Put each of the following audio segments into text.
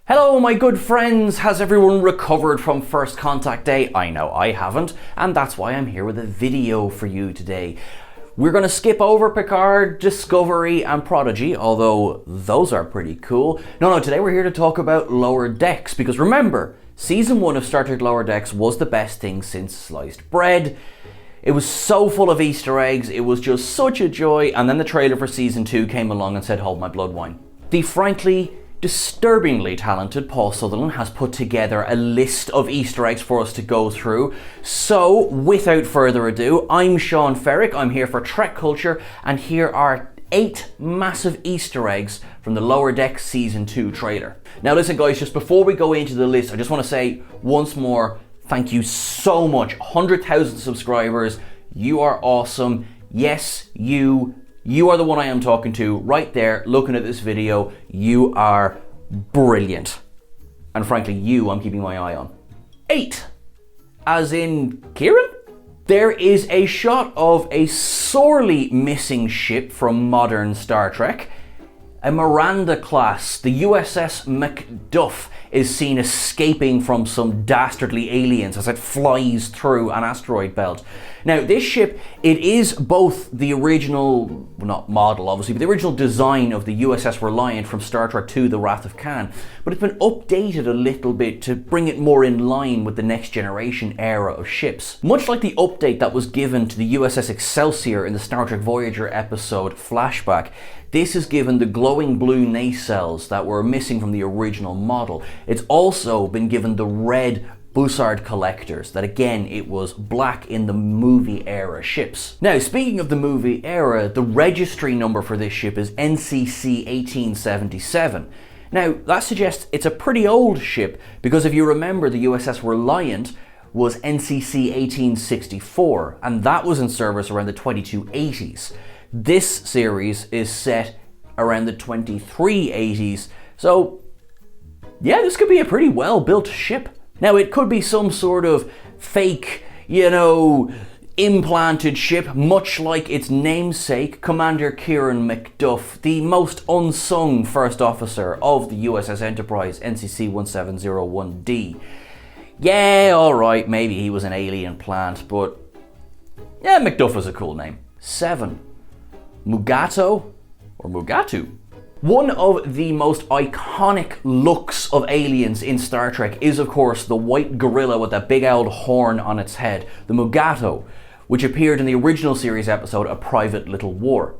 Hello my good friends, has everyone recovered from First Contact Day? I know I haven't, and that's why I'm here with a video for you today. We're going to skip over Picard, Discovery and Prodigy, although those are pretty cool. No, today we're here to talk about Lower Decks, because remember, Season 1 of Star Trek Lower Decks was the best thing since sliced bread. It was so full of Easter eggs, it was just such a joy, and then the trailer for Season 2 came along and said, hold my blood wine. The frankly disturbingly talented Paul Sutherland has put together a list of Easter eggs for us to go through. So, without further ado, I'm Sean Ferrick, I'm here for Trek Culture, and here are 8 massive Easter eggs from the Lower Decks Season 2 trailer. Now listen guys, just before we go into the list, I just want to say once more, thank you so much. 100,000 subscribers, you are awesome. Yes, you are the one I am talking to right there looking at this video. You are brilliant. And frankly, I'm keeping my eye on. 8, as in Kieran? There is a shot of a sorely missing ship from modern Star Trek. A Miranda class, the USS Duff, is seen escaping from some dastardly aliens as it flies through an asteroid belt. Now, this ship, it is both the original, well, not model obviously, but the original design of the USS Reliant from Star Trek II, The Wrath of Khan, but it's been updated a little bit to bring it more in line with the next generation era of ships. Much like the update that was given to the USS Excelsior in the Star Trek Voyager episode Flashback, this is given the glowing blue nacelles that were missing from the original model. It's also been given the red Bussard collectors that, again, it was black in the movie era ships. Now, speaking of the movie era, the registry number for this ship is NCC 1877. Now, that suggests it's a pretty old ship, because if you remember, the USS Reliant was NCC 1864, and that was in service around the 2280s. This series is set around the 2380s, so yeah, this could be a pretty well-built ship. Now, it could be some sort of fake, implanted ship, much like its namesake, Commander Kieran McDuff, the most unsung first officer of the USS Enterprise, NCC 1701D. Yeah, alright, maybe he was an alien plant, but yeah, McDuff is a cool name. 7. Mugatu, or Mugatu. One of the most iconic looks of aliens in Star Trek is, of course, the white gorilla with that big old horn on its head, the Mugatu, which appeared in the original series episode A Private Little War.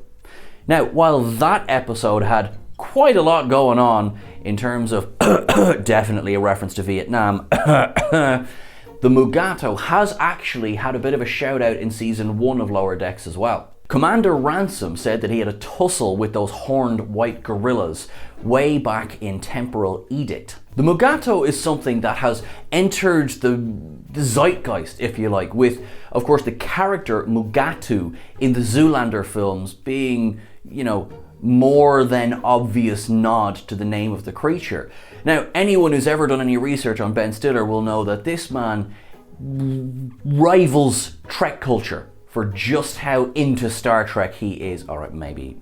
Now, while that episode had quite a lot going on in terms of definitely a reference to Vietnam, the Mugatu has actually had a bit of a shout out in Season 1 of Lower Decks as well. Commander Ransom said that he had a tussle with those horned white gorillas way back in Temporal Edict. The Mugatu is something that has entered the zeitgeist, if you like, with, of course, the character Mugatu in the Zoolander films being, more than obvious nod to the name of the creature. Now, anyone who's ever done any research on Ben Stiller will know that this man rivals Trek culture for just how into Star Trek he is. All right, maybe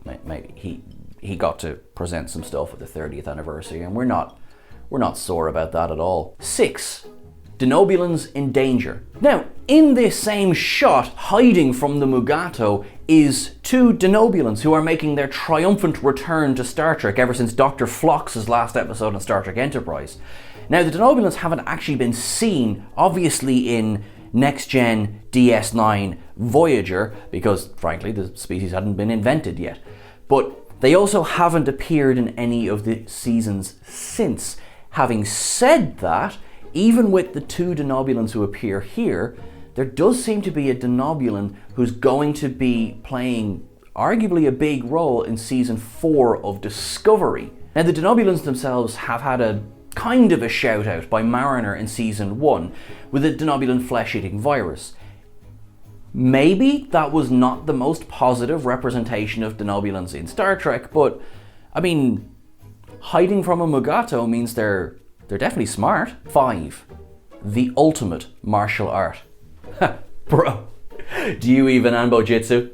he got to present some stuff at the 30th anniversary, and we're not sore about that at all. 6. Denobilans in danger. Now, in this same shot, hiding from the Mugatu, is 2 Denobilans who are making their triumphant return to Star Trek ever since Dr. Phlox's last episode on Star Trek Enterprise. Now, the Denobilans haven't actually been seen, obviously, in Next Gen DS9 Voyager, because frankly the species hadn't been invented yet. But they also haven't appeared in any of the seasons since. Having said that, even with the 2 Denobulans who appear here, there does seem to be a Denobulan who's going to be playing arguably a big role in Season 4 of Discovery. Now, the Denobulans themselves have had a kind of a shout out by Mariner in Season 1 with a Denobulan flesh-eating virus. Maybe that was not the most positive representation of Denobulans in Star Trek, but I mean, hiding from a Mugatu means they're definitely smart. 5. The ultimate martial art. Bro, do you even Anbo Jitsu?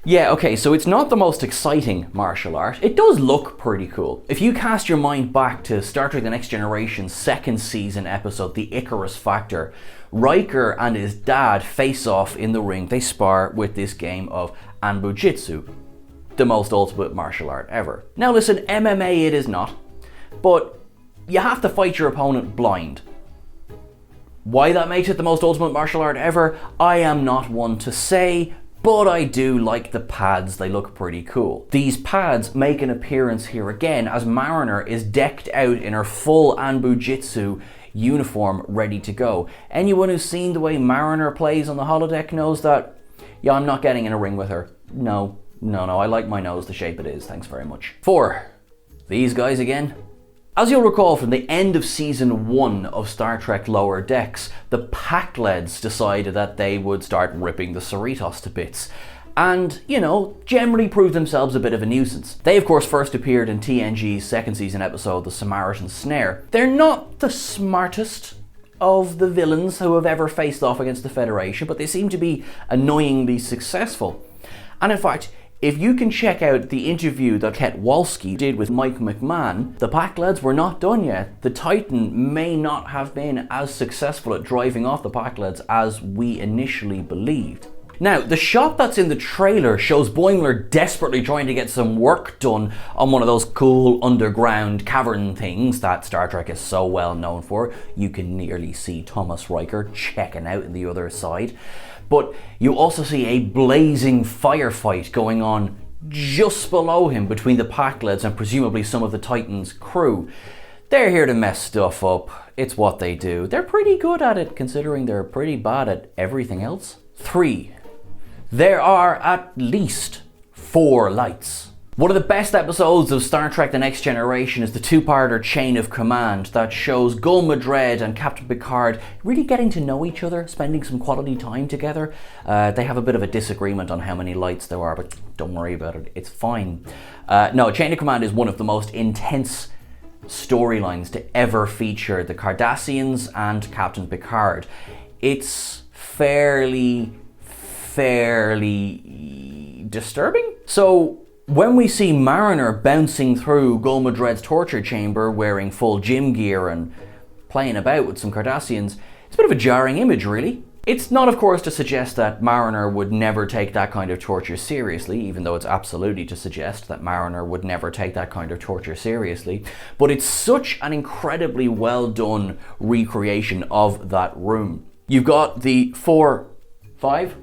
Yeah, okay, so it's not the most exciting martial art. It does look pretty cool. If you cast your mind back to Star Trek The Next Generation's second season episode, The Icarus Factor, Riker and his dad face off in the ring. They spar with this game of Anbujitsu, the most ultimate martial art ever. Now listen, MMA it is not, but you have to fight your opponent blind. Why that makes it the most ultimate martial art ever, I am not one to say, but I do like the pads, they look pretty cool. These pads make an appearance here again as Mariner is decked out in her full Anbujitsu uniform ready to go. Anyone who's seen the way Mariner plays on the holodeck knows that, yeah, I'm not getting in a ring with her. No, I like my nose the shape it is, thanks very much. 4. These guys again. As you'll recall from the end of season 1 of Star Trek Lower Decks, the Pacleds decided that they would start ripping the Cerritos to bits. And, you know, generally proved themselves a bit of a nuisance. They of course first appeared in TNG's second season episode, The Samaritan Snare. They're not the smartest of the villains who have ever faced off against the Federation, but they seem to be annoyingly successful. And in fact, if you can check out the interview that Ketwalski did with Mike McMahon, the Pacleds were not done yet. The Titan may not have been as successful at driving off the Pacleds as we initially believed. Now, the shot that's in the trailer shows Boimler desperately trying to get some work done on one of those cool underground cavern things that Star Trek is so well known for. You can nearly see Thomas Riker checking out in the other side. But you also see a blazing firefight going on just below him between the Pacleds and presumably some of the Titan's crew. They're here to mess stuff up. It's what they do. They're pretty good at it considering they're pretty bad at everything else. 3. There are at least 4 lights. One of the best episodes of Star Trek The Next Generation is the two-parter Chain of Command that shows Gul Madred and Captain Picard really getting to know each other, spending some quality time together. They have a bit of a disagreement on how many lights there are, but don't worry about it, it's fine. No, Chain of Command is one of the most intense storylines to ever feature the Cardassians and Captain Picard. It's fairly disturbing. So when we see Mariner bouncing through Gul Madred's torture chamber wearing full gym gear and playing about with some Cardassians, it's a bit of a jarring image, really. It's not, of course, to suggest that Mariner would never take that kind of torture seriously, even though it's absolutely to suggest that Mariner would never take that kind of torture seriously, but it's such an incredibly well done recreation of that room. You've got the 4, 5,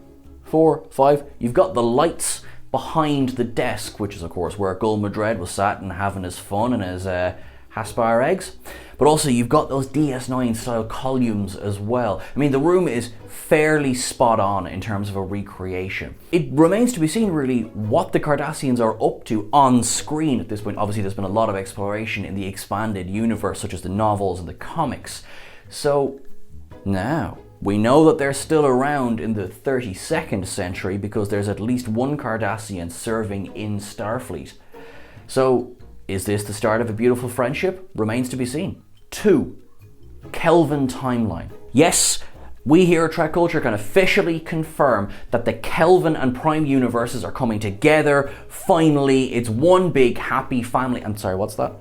you've got the lights behind the desk, which is of course where Gul Madred was sat and having his fun and his Haspar eggs. But also you've got those DS9 style columns as well. I mean, the room is fairly spot on in terms of a recreation. It remains to be seen really what the Cardassians are up to on screen at this point. Obviously there's been a lot of exploration in the expanded universe, such as the novels and the comics. So now we know that they're still around in the 32nd century because there's at least one Cardassian serving in Starfleet. So, is this the start of a beautiful friendship? Remains to be seen. 2. Kelvin Timeline. Yes, we here at Trek Culture can officially confirm that the Kelvin and Prime universes are coming together. Finally, it's one big happy family. I'm sorry, what's that?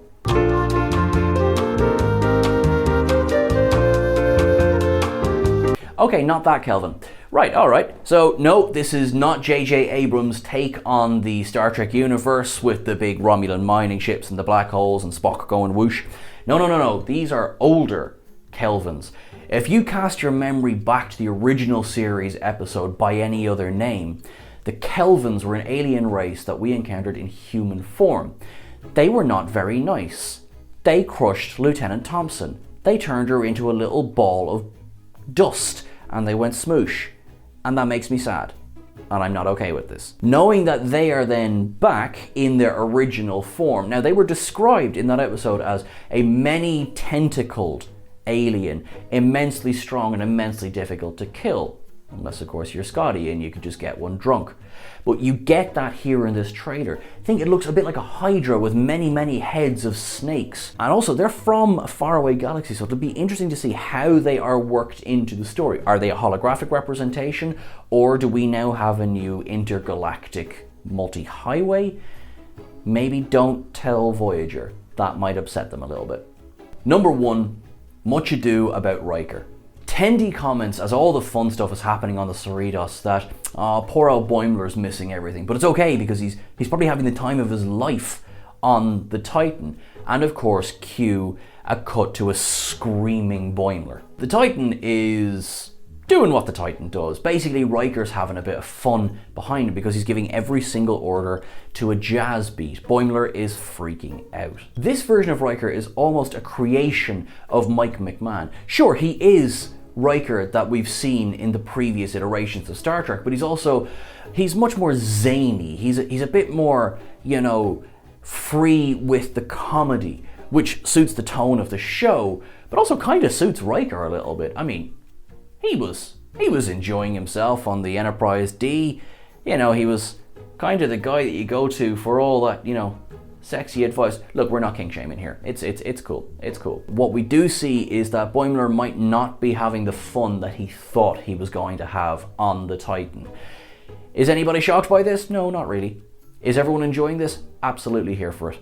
Okay, not that, Kelvin. Right, alright. So, no, this is not J.J. Abrams' take on the Star Trek universe with the big Romulan mining ships and the black holes and Spock going whoosh. No. These are older Kelvins. If you cast your memory back to the original series episode By Any Other Name, the Kelvins were an alien race that we encountered in human form. They were not very nice. They crushed Lieutenant Thompson. They turned her into a little ball of dust and they went smoosh, and that makes me sad, and I'm not okay with this. Knowing that they are then back in their original form. Now, they were described in that episode as a many-tentacled alien, immensely strong and immensely difficult to kill, unless of course you're Scotty and you could just get one drunk. But you get that here in this trailer. I think it looks a bit like a Hydra with many heads of snakes. And also they're from a faraway galaxy, so it'll be interesting to see how they are worked into the story. Are they a holographic representation, or do we now have a new intergalactic multi-highway, maybe don't tell Voyager. That might upset them a little bit. Number 1, much ado about Riker. Tendy comments as all the fun stuff is happening on the Cerritos that, poor old Boimler's missing everything, but it's okay because he's probably having the time of his life on the Titan. And of course, cue a cut to a screaming Boimler. The Titan is doing what the Titan does. Basically, Riker's having a bit of fun behind him because he's giving every single order to a jazz beat. Boimler is freaking out. This version of Riker is almost a creation of Mike McMahon. Sure, he is Riker that we've seen in the previous iterations of Star Trek, but he's much more zany. He's a bit more, free with the comedy, which suits the tone of the show, but also kind of suits Riker a little bit. I mean, he was enjoying himself on the Enterprise D. He was kind of the guy that you go to for all that, sexy advice. Look, we're not king shaming here. It's cool. It's cool. What we do see is that Boimler might not be having the fun that he thought he was going to have on the Titan. Is anybody shocked by this? No, not really. Is everyone enjoying this? Absolutely here for it.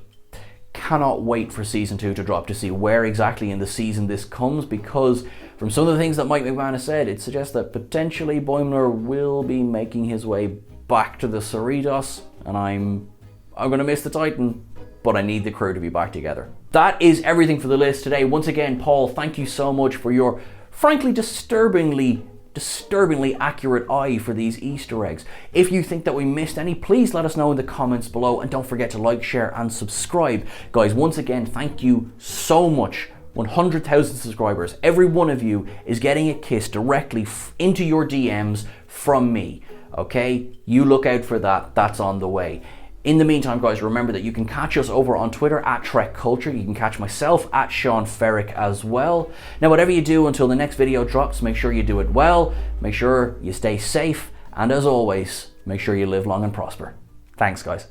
Cannot wait for season 2 to drop to see where exactly in the season this comes, because from some of the things that Mike McMahon has said, it suggests that potentially Boimler will be making his way back to the Cerritos, and I'm gonna miss the Titan, but I need the crew to be back together. That is everything for the list today. Once again, Paul, thank you so much for your frankly disturbingly accurate eye for these Easter eggs. If you think that we missed any, please let us know in the comments below, and don't forget to like, share and subscribe. Guys, once again, thank you so much. 100,000 subscribers. Every one of you is getting a kiss directly into your DMs from me. Okay? You look out for that. That's on the way. In the meantime, guys, remember that you can catch us over on Twitter at Trek Culture. You can catch myself at Sean Ferrick as well. Now, whatever you do until the next video drops, make sure you do it well, make sure you stay safe, and as always, make sure you live long and prosper. Thanks, guys.